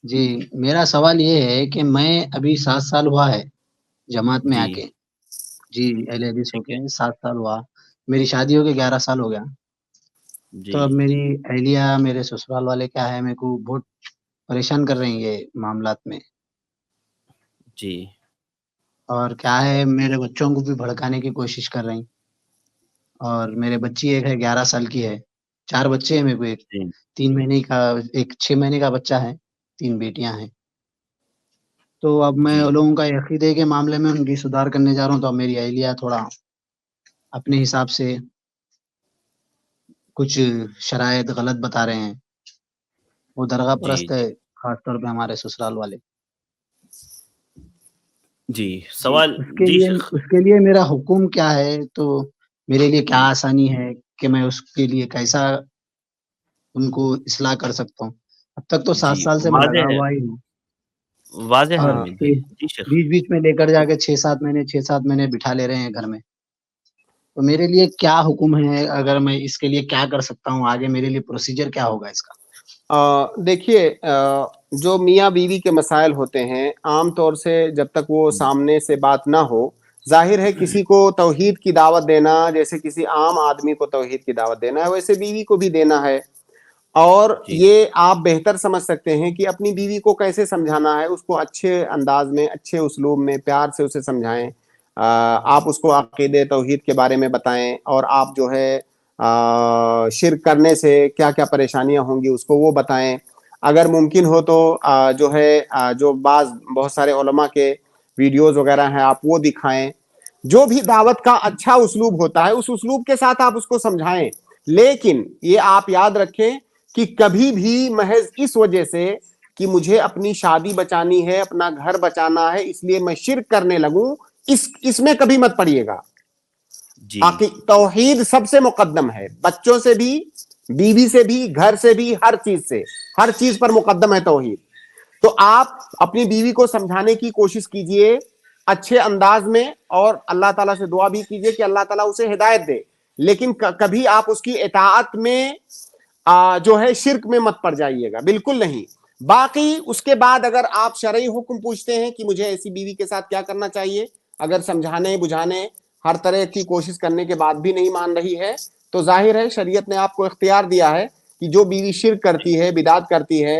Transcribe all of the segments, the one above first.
جی میرا سوال یہ ہے کہ میں ابھی 7 سال ہوا ہے جماعت میں آ جی کے. جی اہل حدیث ہو ٹھیک ہے. کے 7 سال ہوا. میری شادی ہو کے 11 سال ہو گیا. تو جی اب میری اہلیہ میرے سسرال والے کیا ہے میرے کو بہت پریشان کر رہے ہیں یہ معاملات میں. جی اور کیا ہے میرے بچوں کو بھی بھڑکانے کی کوشش کر رہے ہیں. اور میرے بچی ایک ہے 11 سال کی ہے. 4 بچے ہیں میرے کو. ایک جی 3 مہینے کا، ایک 6 مہینے کا بچہ ہے. 3 بیٹیاں ہیں. تو اب میں جی ان لوگوں کا عقیدے کے معاملے میں ان کی سدھار کرنے جا رہا ہوں. تو اب میری اہلیہ تھوڑا اپنے حساب سے کچھ شرائط غلط بتا رہے ہیں. وہ درگاہ جی پرست ہے، جی خاص طور پہ ہمارے سسرال والے. جی جی سوال. جی اس کے لیے میرا حکم کیا ہے؟ تو میرے لیے کیا جی آسانی ہے کہ میں اس کے لیے کیسا ان کو اصلاح کر سکتا ہوں؟ اب تک تو جی 7 سال سے میں لگا واضح ہے. ہوا ہی ہوں. واضح ہے اور حامد بھائی. جی شیخ. بیچ بیچ میں لے کر جا کے 6 7 مہینے بٹھا لے رہے ہیں گھر میں. تو میرے لیے کیا حکم ہے؟ اگر میں اس کے لیے کیا کر سکتا ہوں آگے؟ میرے لیے پروسیجر کیا ہوگا اس کا؟ دیکھیے، جو میاں بیوی کے مسائل ہوتے ہیں عام طور سے جب تک وہ سامنے سے بات نہ ہو، ظاہر ہے کسی کو توحید کی دعوت دینا جیسے کسی عام آدمی کو توحید کی دعوت دینا ہے، ویسے بیوی کو بھی دینا ہے. اور جی یہ آپ بہتر سمجھ سکتے ہیں کہ اپنی بیوی کو کیسے سمجھانا ہے. اس کو اچھے انداز میں، اچھے اسلوب میں، پیار سے اسے سمجھائیں. آپ اس کو عقیدے توحید کے بارے میں بتائیں، اور آپ جو ہے شرک کرنے سے کیا کیا پریشانیاں ہوں گی اس کو وہ بتائیں. اگر ممکن ہو تو جو ہے جو بہت سارے علماء کے ویڈیوز وغیرہ ہیں آپ وہ دکھائیں. جو بھی دعوت کا اچھا اسلوب ہوتا ہے اس اسلوب کے ساتھ آپ اس کو سمجھائیں. لیکن یہ آپ یاد رکھیں کہ کبھی بھی محض اس وجہ سے کہ مجھے اپنی شادی بچانی ہے، اپنا گھر بچانا ہے، اس لیے میں شرک کرنے لگوں، اس میں کبھی مت پڑیے گا. جی توحید سب سے مقدم ہے، بچوں سے بھی، بیوی سے بھی، گھر سے بھی، ہر چیز پر مقدم ہے توحید. تو آپ اپنی بیوی کو سمجھانے کی کوشش کیجئے اچھے انداز میں، اور اللہ تعالیٰ سے دعا بھی کیجئے کہ اللہ تعالیٰ اسے ہدایت دے. لیکن کبھی آپ اس کی اطاعت میں جو ہے شرک میں مت پڑ جائیے گا، بالکل نہیں. باقی اس کے بعد اگر آپ شرعی حکم پوچھتے ہیں کہ مجھے ایسی بیوی کے ساتھ کیا کرنا چاہیے، اگر سمجھانے بجھانے ہر طرح کی کوشش کرنے کے بعد بھی نہیں مان رہی ہے، تو ظاہر ہے شریعت نے آپ کو اختیار دیا ہے کہ جو بیوی شرک کرتی ہے، بدعت کرتی ہے،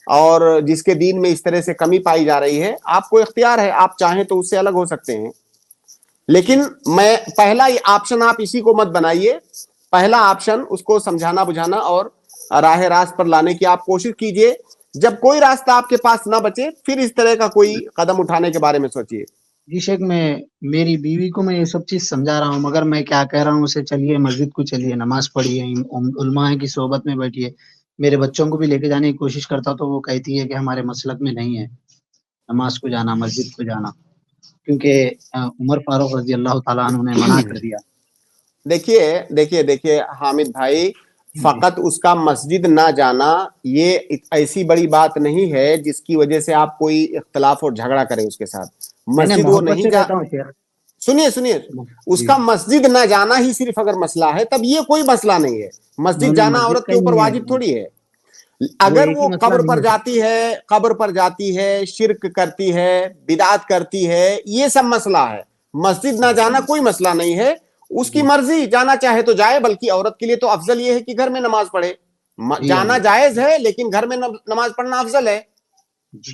اور جس کے دین میں اس طرح سے کمی پائی جا رہی ہے، آپ کو اختیار ہے، آپ چاہیں تو اس سے الگ ہو سکتے ہیں. جی لیکن میں پہلا آپشن آپ اسی کو مت بنائیے. پہلا آپشن اس کو سمجھانا بجھانا اور راہ راست پر لانے کی آپ کوشش کیجئے. جب کوئی راستہ آپ کے پاس نہ بچے پھر اس طرح کا کوئی قدم اٹھانے کے بارے میں سوچیے. جی شیخ، میری بیوی کو میں یہ سب چیز سمجھا رہا ہوں، مگر میں کیا کہہ رہا ہوں اسے، چلیے مسجد کو چلیے، نماز پڑھیے، علماء کی صحبت میں بیٹھیے. میرے بچوں کو بھی لے کے جانے کی کوشش کرتا تو وہ کہتی ہے کہ ہمارے مسلک میں نہیں ہے نماز کو جانا، مسجد کو جانا، کیونکہ عمر فاروق رضی اللہ تعالیٰ عنہ نے منع کر دیا. دیکھیے حامد بھائی، جی فقط اس کا مسجد نہ جانا یہ ایسی بڑی بات نہیں ہے جس کی وجہ سے آپ کوئی اختلاف اور جھگڑا کریں اس کے ساتھ. میں مسجد وہ محبت نہیں سے جا رہتا ہوں شیخ. سنیے اس جی کا مسجد نہ جانا ہی صرف اگر مسئلہ ہے تب یہ کوئی مسئلہ نہیں ہے. نہیں مسجد نہیں، جانا مسجد عورت کا کے ہی اوپر نہیں واجب ہے، تھوڑی ہے. اگر ایک ہی وہ مسئلہ قبر نہیں پر ہے سر. جاتی ہے، شرک کرتی ہے، بدعت کرتی ہے، یہ سب مسئلہ ہے. مسجد نہ جانا کوئی مسئلہ نہیں ہے، اس کی جی مرضی، جانا چاہے تو جائے. بلکہ عورت کے لیے تو افضل یہ ہے کہ گھر میں نماز پڑھے. جی جانا جائز ہے لیکن گھر میں نماز پڑھنا افضل ہے. جی.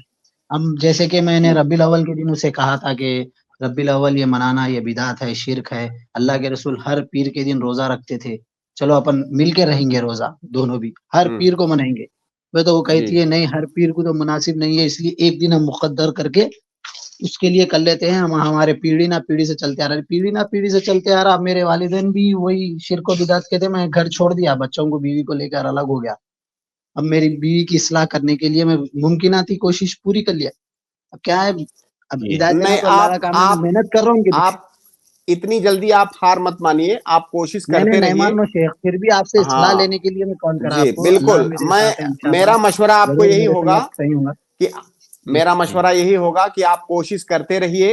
اب جیسے کہ میں نے ربیع الاول کے دن اسے کہا تھا کہ ربیع الاول یہ منانا یہ بدعت ہے، شرک ہے. اللہ کے رسول ہر پیر کے دن روزہ رکھتے تھے، چلو اپن مل کے رہیں گے روزہ، دونوں بھی ہر پیر کو منائیں گے. تو وہ جی کہتی ہے نہیں، ہر پیر کو تو مناسب نہیں ہے، اس لیے ایک دن ہم مقدر کر کے اس کے لیے کر لیتے ہیں. ہمارے پیڑھی نہ پیڑھی سے چلتے آ رہا. میرے والدین بھی وہی شرک و بدعت کے تھے. میں گھر چھوڑ دیا، بچوں کو بیوی کو لے کر الگ ہو گیا. اب میری بیوی کی اصلاح کرنے کے لیے میں ممکناتی کوشش پوری کر لیا. اب کیا ہے، اب جی ہدایت دینا نہیں، تو اللہ کا کام ہے، میں محنت کر رہا ہوں ان کے پیچھے. آپ اتنی جلدی آپ ہار مت مانیے، آپ کوشش کرتے نہیں رہیے. مان لو شیخ، پھر بھی آپ سے اصلاح ہاں لینے کے لیے میں کال کرا جی آپ کو. اللہ بالکل. میرے ساتھ ہے انشاءاللہ، میرا مشورہ آپ کو ضرور یہی میرے ہوگا سنگت صحیح ہوں گا. کہ جی کہ آپ کوشش کرتے رہیے.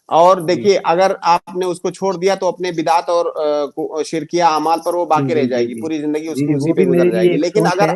اور جی دیکھیے اگر آپ نے اس کو چھوڑ دیا تو اپنے بدعت اور شرکیہ اعمال پر وہ جی باقی رہ جی جائے جی گی، جی پوری زندگی اس جی کی جی اسی وہ پہ بھی گزر میرے جائے لیے گی. ایک لیکن سوچ اگر ہے.